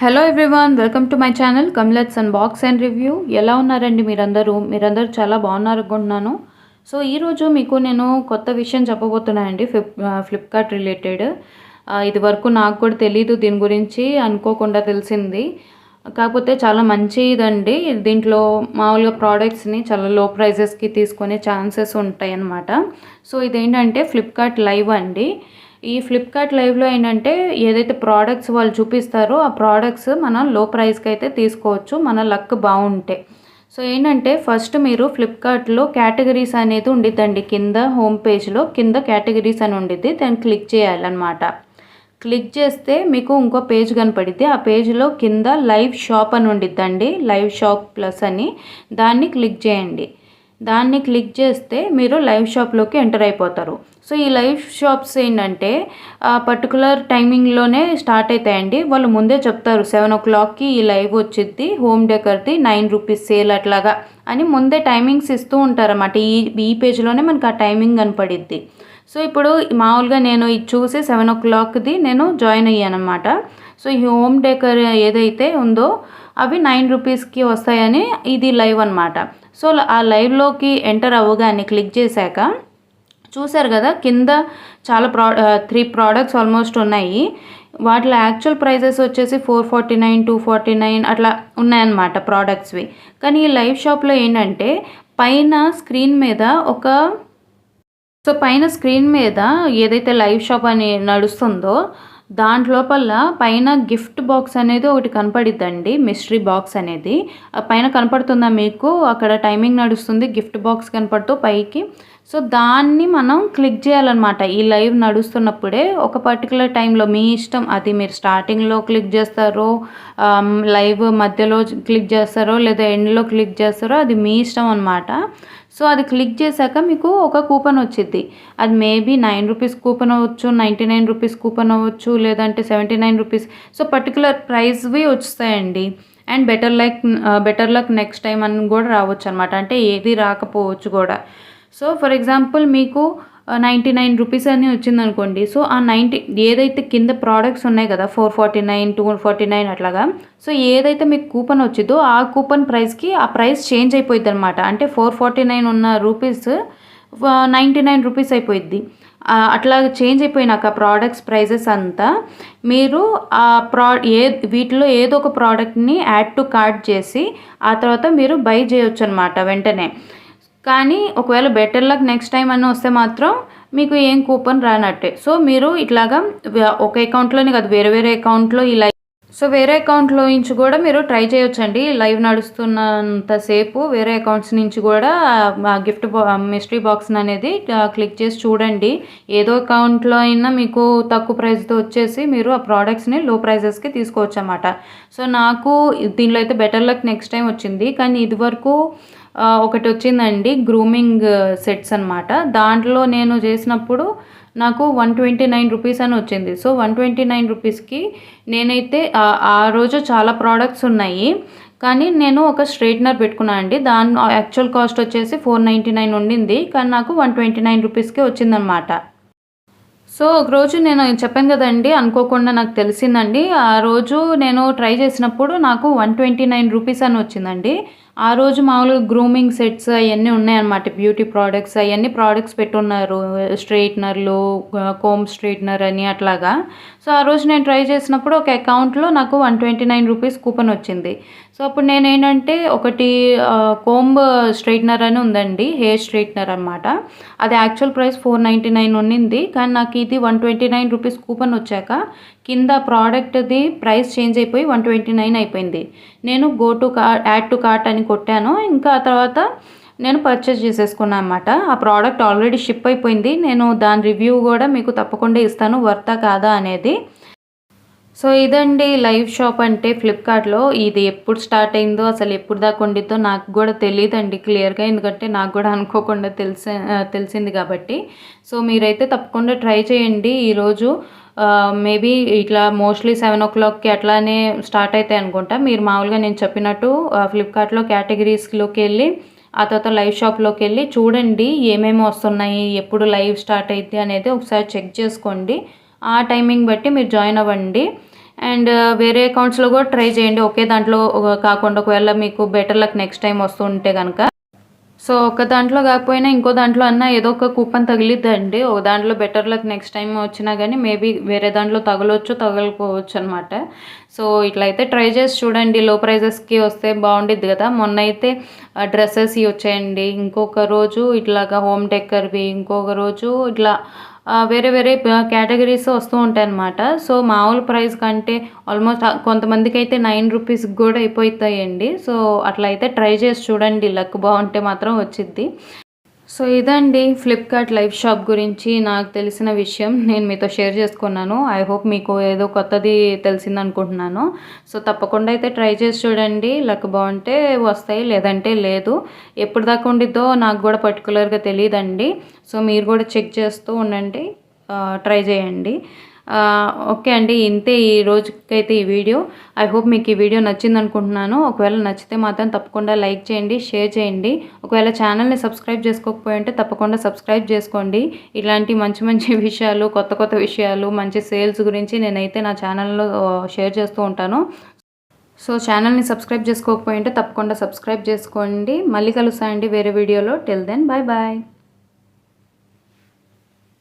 Hello everyone, welcome to my channel కమ్లెట్స్ unbox and review. ఎలా ఉన్నారండి మీరందరూ చాలా బాగున్నారు అనుకుంటున్నాను. సో ఈరోజు మీకు నేను కొత్త విషయం చెప్పబోతున్నానండి ఫ్లిప్కార్ట్ రిలేటెడ్. ఇది వరకు నాకు కూడా తెలీదు దీని గురించి, అనుకోకుండా తెలిసింది. కాకపోతే చాలా మంచిదండి. దీంట్లో మామూలుగా ప్రోడక్ట్స్ని చాలా లో ప్రైజెస్కి తీసుకునే ఛాన్సెస్ ఉంటాయి అన్నమాట. సో ఇదేంటంటే ఫ్లిప్కార్ట్ లైవ్ అండి. ఈ ఫ్లిప్కార్ట్ లైవ్లో ఏంటంటే ఏదైతే ప్రోడక్ట్స్ వాళ్ళు చూపిస్తారో ఆ ప్రోడక్ట్స్ మనం లో ప్రైస్కి అయితే తీసుకోవచ్చు, మన లక్ బాగుంటే. సో ఏంటంటే ఫస్ట్ మీరు ఫ్లిప్కార్ట్లో కేటగిరీస్ అనేది ఉండిద్దండి. కింద హోమ్ పేజ్లో కింద కేటగిరీస్ అని ఉండిద్ది, దాన్ని క్లిక్ చేయాలన్నమాట. క్లిక్ చేస్తే మీకు ఇంకో పేజ్ కనపడిద్ది. ఆ పేజ్లో కింద లైవ్ షాప్ అని ఉండిద్దండి, లైవ్ షాప్ ప్లస్ అని. దాన్ని క్లిక్ చేయండి. దాన్ని క్లిక్ చేస్తే మీరు లైవ్ షాప్లోకి ఎంటర్ అయిపోతారు. సో ఈ లైవ్ షాప్స్ ఏంటంటే పర్టికులర్ టైమింగ్లోనే స్టార్ట్ అవుతాయండి. వాళ్ళు ముందే చెప్తారు 7 o'clockకి ఈ లైవ్ వచ్చిద్ది, హోమ్ డెకర్ది 9 రూపీస్ సేల్ అట్లాగా అని ముందే టైమింగ్స్ ఇస్తూ ఉంటారన్నమాట. ఈ పేజ్లోనే మనకు ఆ టైమింగ్ కనపడిద్ది. సో ఇప్పుడు మామూలుగా నేను ఇది చూసి 7 o'clockది నేను జాయిన్ అయ్యాను అనమాట. సో ఈ హోమ్ డెకర్ ఏదైతే ఉందో అవి 9 రూపీస్కి వస్తాయని ఇది లైవ్ అనమాట. సో ఆ లైవ్లోకి ఎంటర్ అవ్వగానే క్లిక్ చేశాక చూశారు కదా, కింద చాలా 3 ప్రోడక్ట్స్ ఆల్మోస్ట్ ఉన్నాయి. వాటిలో యాక్చువల్ ప్రైజెస్ వచ్చేసి 449, 249 అట్లా ఉన్నాయన్నమాట ప్రోడక్ట్స్వి. కానీ ఈ లైవ్ షాప్లో ఏంటంటే పైన స్క్రీన్ మీద ఏదైతే లైవ్ షాప్ అని నడుస్తుందో దాంట్లోపల పైన గిఫ్ట్ బాక్స్ అనేది ఒకటి కనపడిద్దండి, మిస్టరీ బాక్స్ అనేది. పైన కనపడుతుందా మీకు? అక్కడ టైమింగ్ నడుస్తుంది, గిఫ్ట్ బాక్స్ కనపడుతూ పైకి. సో దాన్ని మనం క్లిక్ చేయాలన్నమాట. ఈ లైవ్ నడుస్తున్నప్పుడే ఒక పర్టికులర్ టైంలో మీ ఇష్టం, అది మీరు స్టార్టింగ్లో క్లిక్ చేస్తారో, లైవ్ మధ్యలో క్లిక్ చేస్తారో, లేదా ఎండ్లో క్లిక్ చేస్తారో అది మీ ఇష్టం అనమాట. సో అది క్లిక్ చేశాక మీకు ఒక కూపన్ వచ్చింది. అది మేబీ 9 రూపీస్ కూపన్ అవ్వచ్చు, 99 రూపీస్ కూపన్ అవ్వచ్చు, లేదంటే 79 రూపీస్. సో పర్టికులర్ ప్రైస్వి వస్తాయండి. And better luck next time అని కూడా రావచ్చు అనమాట. అంటే ఏది రాకపోవచ్చు కూడా. సో ఫర్ ఎగ్జాంపుల్ మీకు 99 రూపీస్ అని వచ్చిందనుకోండి. సో ఆ ఏదైతే కింద ప్రోడక్ట్స్ ఉన్నాయి కదా 449, 249 అట్లాగా. సో ఏదైతే మీకు కూపన్ వచ్చిందో ఆ కూపన్ ప్రైస్కి ఆ ప్రైస్ చేంజ్ అయిపోయింది అనమాట. అంటే 449 ఉన్న రూపీస్ 99 రూపీస్ అయిపోయింది. అట్లా చేంజ్ అయిపోయినాక ప్రోడక్ట్స్ ప్రైజెస్ అంతా మీరు వీటిలో ఏదో ఒక ప్రోడక్ట్ని యాడ్ టు కార్ట్ చేసి ఆ తర్వాత మీరు బై చేయొచ్చు అనమాట వెంటనే. కానీ ఒకవేళ బెటర్ లక్ నెక్స్ట్ టైం అని వస్తే మాత్రం మీకు ఏం కూపన్ రానట్టే. సో మీరు ఇట్లాగా ఒక అకౌంట్లోనే కాదు, వేరే వేరే అకౌంట్లో వేరే అకౌంట్లో నుంచి కూడా మీరు ట్రై చేయొచ్చండి. లైవ్ నడుస్తున్నంతసేపు వేరే అకౌంట్స్ నుంచి కూడా మిస్టరీ బాక్స్ అనేది క్లిక్ చేసి చూడండి. ఏదో అకౌంట్లో అయినా మీకు తక్కువ ప్రైస్తో వచ్చేసి మీరు ఆ ప్రోడక్ట్స్ని లో ప్రైజెస్కి తీసుకోవచ్చు అన్నమాట. సో నాకు దీనిలో అయితే బెటర్ లక్ నెక్స్ట్ టైం వచ్చింది. కానీ ఇదివరకు ఒకటి వచ్చిందండి, గ్రూమింగ్ సెట్స్ అనమాట. దాంట్లో నేను చేసినప్పుడు నాకు 129 రూపీస్ అని వచ్చింది. సో 129 రూపీస్కి నేనైతే ఆ రోజు చాలా ప్రోడక్ట్స్ ఉన్నాయి. కానీ నేను ఒక స్ట్రైట్నర్ పెట్టుకున్నాను అండి. దాని యాక్చువల్ కాస్ట్ వచ్చేసి 499 ఉండింది, కానీ నాకు 129 రూపీస్కి వచ్చిందనమాట. సో ఒకరోజు నేను చెప్పాను కదండి, అనుకోకుండా నాకు తెలిసిందండి. ఆ రోజు నేను ట్రై చేసినప్పుడు నాకు 129 రూపీస్ అని వచ్చిందండి. ఆ రోజు మామూలుగా గ్రూమింగ్ సెట్స్ అవన్నీ ఉన్నాయన్నమాట, బ్యూటీ ప్రోడక్ట్స్ అవన్నీ ప్రోడక్ట్స్ పెట్టున్నారు, స్ట్రైట్నర్లు, కోమ్ స్ట్రైట్నర్ అని అట్లాగా. సో ఆ రోజు నేను ట్రై చేసినప్పుడు ఒక అకౌంట్లో నాకు 129 రూపీస్ కూపన్ వచ్చింది. సో అప్పుడు నేను ఏంటంటే ఒకటి కోంబ్ స్ట్రైట్నర్ అని ఉందండి, హెయిర్ స్ట్రైట్నర్ అనమాట. అది యాక్చువల్ ప్రైస్ 499 ఉన్నింది, కానీ నాకు ఇది 129 రూపీస్ కూపన్ వచ్చాక కింద ప్రోడక్ట్ది ప్రైస్ చేంజ్ అయిపోయి 129 అయిపోయింది. నేను యాడ్ టు కార్ట్ అని కొట్టాను. ఇంకా ఆ తర్వాత నేను పర్చేస్ చేసేసుకున్నాను అన్నమాట. ఆ ప్రోడక్ట్ ఆల్రెడీ షిప్ అయిపోయింది. నేను దాని రివ్యూ కూడా మీకు తప్పకుండా ఇస్తాను, వర్తా కాదా అనేది. సో ఇదండి లైవ్ షాప్ అంటే ఫ్లిప్కార్ట్లో. ఇది ఎప్పుడు స్టార్ట్ అయిందో, అసలు ఎప్పుడు దాకా ఉండిద్దో నాకు కూడా తెలియదండి క్లియర్గా, ఎందుకంటే నాకు కూడా అనుకోకుండా తెలిసింది కాబట్టి. సో మీరైతే తప్పకుండా ట్రై చేయండి. ఈరోజు మేబీ ఇట్లా మోస్ట్లీ 7 o'clockకి అట్లానే స్టార్ట్ అవుతాయి అనుకుంటా. మీరు మామూలుగా నేను చెప్పినట్టు ఫ్లిప్కార్ట్లో కేటగిరీస్లోకి వెళ్ళి ఆ తర్వాత లైవ్ షాప్లోకి వెళ్ళి చూడండి ఏమేమి వస్తున్నాయి, ఎప్పుడు లైవ్ స్టార్ట్ అయితే అనేది ఒకసారి చెక్ చేసుకోండి. ఆ టైమింగ్ బట్టి మీరు జాయిన్ అవ్వండి. అండ్ వేరే అకౌంట్స్‌లో కూడా ట్రై చేయండి. ఒకే దాంట్లో కాకుండా ఒకవేళ మీకు బెటర్ లక్ నెక్స్ట్ టైమ్ వస్తుంటే గనక. సో, ఒక దాంట్లో గాకపోయినా ఇంకో దాంట్లో అన్నా ఏదో ఒక కూపన్ తగిలిద్దండి. ఒక దాంట్లో బెటర్ లక్ నెక్స్ట్ టైమ్ వచ్చినా గానీ మేబీ వేరే దాంట్లో తగలొచ్చు, తగలకపోవచ్చనమాట. సో, ఇట్లయితే ట్రై చేసి చూడండి. లో ప్రైజెస్‌కి వస్తే బావుండిద్ది గదా! మొన్నైతే డ్రెసెస్‌యి వచ్చాయండి. ఇంకొక రోజు ఇట్లాగా హోమ్ డెకర్‌వి, ఇంకొక రోజు ఇట్లా వేరే వేరే కేటగరీస్ వస్తూ ఉంటాయన్నమాట. సో, మామూలు ప్రైస్ కంటే ఆల్మోస్ట్ కొంతమందికైతే ₹9 గూడా అయిపోతాయండి. సో, అట్లా అయితే ట్రై చేసి చూడండి. లక్ బావుంటే మాత్రం వచ్చిద్ది. సో, ఇదండి ఫ్లిప్‌కార్ట్ లైవ్ షాప్ గురించి నాకు తెలిసిన విషయం. నేను మీతో షేర్ చేసుకున్నాను. ఐ హోప్ మీకు ఏదో కొత్తది తెలిసిందనుకుంటున్నాను. సో, తప్పకుండా అయితే ట్రై చేసి చూడండి. లక్ బావుంటే వస్తాయి. లేదంటే లేదు. ఎప్పటిదాకా ఉండిద్దో నాకు గూడా పర్టిక్యులర్‌గా తెలీదండి. సో, మీరు గూడా చెక్ చేస్తూ ఉండండి. ట్రై చేయండి. ఓకే అండి. ఇంతే ఈ రోజుకైతే ఈ వీడియో. ఐ హోప్ మీకు ఈ వీడియో నచ్చిందనుకుంటున్నాను. ఒకవేళ నచ్చితే మాత్రం తప్పకుండా లైక్ చేయండి, షేర్ చేయండి. ఒకవేళ ఛానల్‌ని సబ్స్క్రైబ్ చేసుకోకపోయి ఉంటే తప్పకుండా సబ్స్క్రైబ్ చేసుకోండి. ఇలాంటి మంచి మంచి విషయాలు, కొత్త కొత్త విషయాలు, మంచి సేల్స్ గురించి నేనైతే నా ఛానల్‌లో షేర్ చేస్తూ ఉంటాను. సో, ఛానల్‌ని సబ్స్క్రైబ్ చేసుకోకపోయి ఉంటే తప్పకుండా సబ్స్క్రైబ్ చేసుకోండి. మళ్ళీ కలుస్తా అండి వేరే వీడియోలో. Till then bye bye.